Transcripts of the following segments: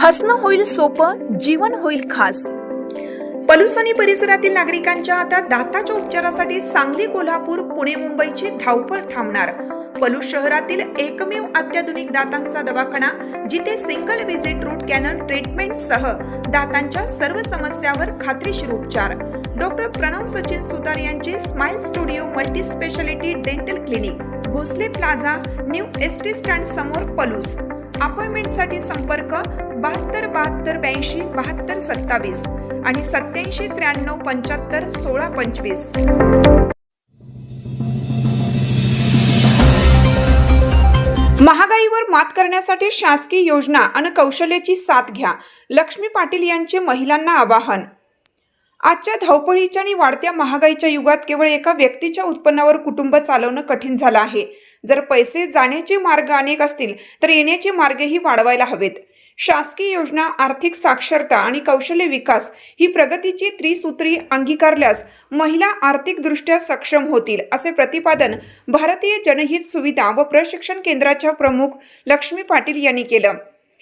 हसणं होईल सोपं, जीवन होईल खास। पलूस आणि परिसरातील नागरिकांच्या आता दाताच्या उपचारासाठी सांगली, कोल्हापूर, पुणे, मुंबईची धावपळ थांबणार। पलूस शहरातील एकमेव अत्याधुनिक दातांचा दवाखाना, जिथे single visit root canal treatment सह दातांच्या सर्व समस्यावर खात्रीशीर उपचार। डॉक्टर प्रणव सचिन सुतार यांचे smile studio multi speciality dental clinic, Bhosale plaza, new ST stand समोर, पलूस। अपॉइंटमेंटसाठी संपर्क 72 72 82 72 27 आणि 87 93 75 16 25। महागाईवर मात करण्यासाठी शासकीय योजना आणि कौशल्याची साथ घ्या, लक्ष्मी पाटील यांचे महिलांना आवाहन। आजच्या धावपळीच्या आणि वाढत्या महागाईच्या युगात केवळ एका व्यक्तीच्या उत्पन्नावर कुटुंब चालवणं कठीण झालं आहे। जर पैसे जाण्याचे मार्ग अनेक असतील तर येण्याचे मार्गही वाढवायला हवेत। शासकीय योजना, आर्थिक साक्षरता आणि कौशल्य विकास ही प्रगतीची त्रिसूत्री अंगीकारल्यास महिला आर्थिकदृष्ट्या सक्षम होतील, असे प्रतिपादन भारतीय जनहित सुविधा व प्रशिक्षण केंद्राच्या प्रमुख लक्ष्मी पाटील यांनी केलं।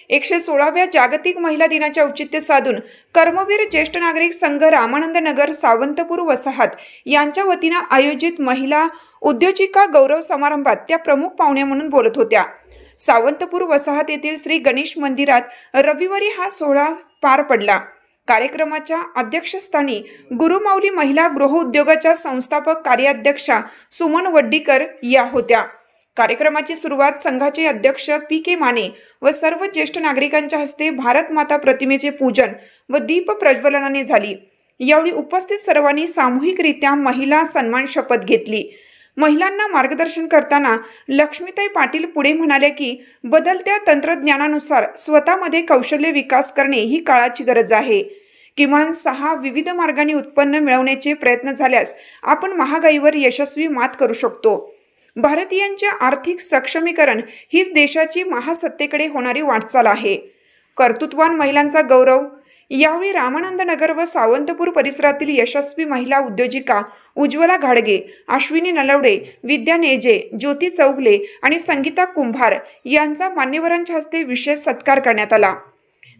116व्या जागतिक महिला दिनाचे औचित्य साधून कर्मवीर ज्येष्ठ नागरिक संघ रामानंद नगर सावंतपूर वसाहत यांच्या वतीनं आयोजित महिला उद्योजिका गौरव समारंभात त्या प्रमुख पाहुण्या म्हणून बोलत होत्या। सावंतपूर वसाहत येथील श्री गणेश मंदिरात रविवारी हा सोहळा पार पडला। कार्यक्रमाच्या अध्यक्षस्थानी गुरुमाऊली महिला गृहउद्योगाच्या संस्थापक कार्याध्यक्षा सुमन वड्डीकर या होत्या। कार्यक्रमाची सुरुवात संघाचे अध्यक्ष पी.के. माने व सर्व ज्येष्ठ नागरिकांच्या हस्ते भारत माता प्रतिमेचे पूजन व दीप प्रज्वलनाने झाली। यावेळी उपस्थित सर्वांनी सामूहिकरित्या महिला सन्मान शपथ घेतली। महिलांना मार्गदर्शन करताना लक्ष्मीताई पाटील पुढे म्हणाल्या की बदलत्या तंत्रज्ञानानुसार स्वतःमध्ये कौशल्य विकास करणे ही काळाची गरज आहे। किमान 6 विविध मार्गांनी उत्पन्न मिळवण्याचे प्रयत्न झाल्यास आपण महागाईवर यशस्वी मात करू शकतो। भारतीयांचे आर्थिक सक्षमीकरण हीच देशाची महासत्तेकडे होणारी वाटचाल आहे। कर्तृत्ववान महिलांचा गौरव। यावेळी रामानंद नगर व सावंतपूर परिसरातील यशस्वी महिला उद्योजिका उज्ज्वला घाडगे, अश्विनी नलवडे, विद्या नेजे, ज्योती चौगले आणि संगीता कुंभार यांचा मान्यवरांच्या हस्ते विशेष सत्कार करण्यात आला।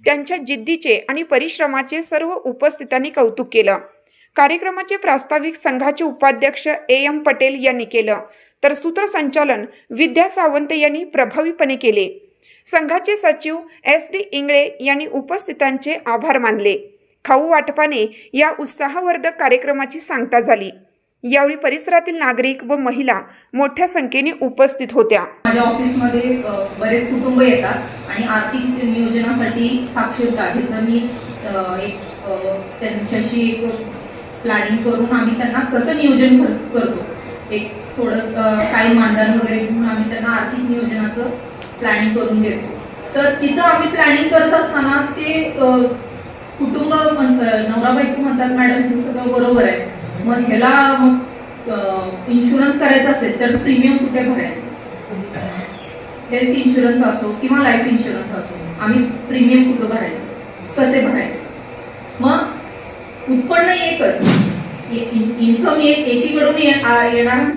त्यांच्या जिद्दीचे आणि परिश्रमाचे सर्व उपस्थितांनी कौतुक केलं। कार्यक्रमाचे प्रास्ताविक संघाचे उपाध्यक्ष ए.एम. पटेल यांनी केलं, तर सूत्रसंचालन विद्या सावंत यांनी प्रभावीपणे केले। संघाचे सचिव एस.डी. इंगळे यांनी उपस्थितांचे आभार मानले। खाऊ वाटपाने या उत्साहवर्धक कार्यक्रमाची सांगता झाली। यावेळी परिसरातील नागरिक व महिला मोठ्या संख्येने उपस्थित होत्या। माझ्या ऑफिसमध्ये बरेच कुटुंब येतात आणि आर्थिक नियोजनासाठी साक्षरता ह्याचं मी त्यांच्याशी प्लॅनिंग करून आम्ही त्यांना कसं नियोजन करतो, एक थोडं काही मानधन वगैरे घेऊन आम्ही त्यांना आर्थिक नियोजनाचं प्लॅनिंग करून देतो। तर तिथं आम्ही प्लॅनिंग करत असताना ते कुटुंब नवरा बायको म्हणतात, मॅडम हे सगळं बरोबर आहे, मग ह्याला इन्शुरन्स करायचा असेल तर प्रीमियम कुठे भरायचं, हेल्थ इन्शुरन्स असो किंवा लाईफ इन्शुरन्स असो, आम्ही प्रीमियम कुठं भरायचं, कसे भरायचं। मग उत्पन्न एकच, इन्कम एकीकडून येणार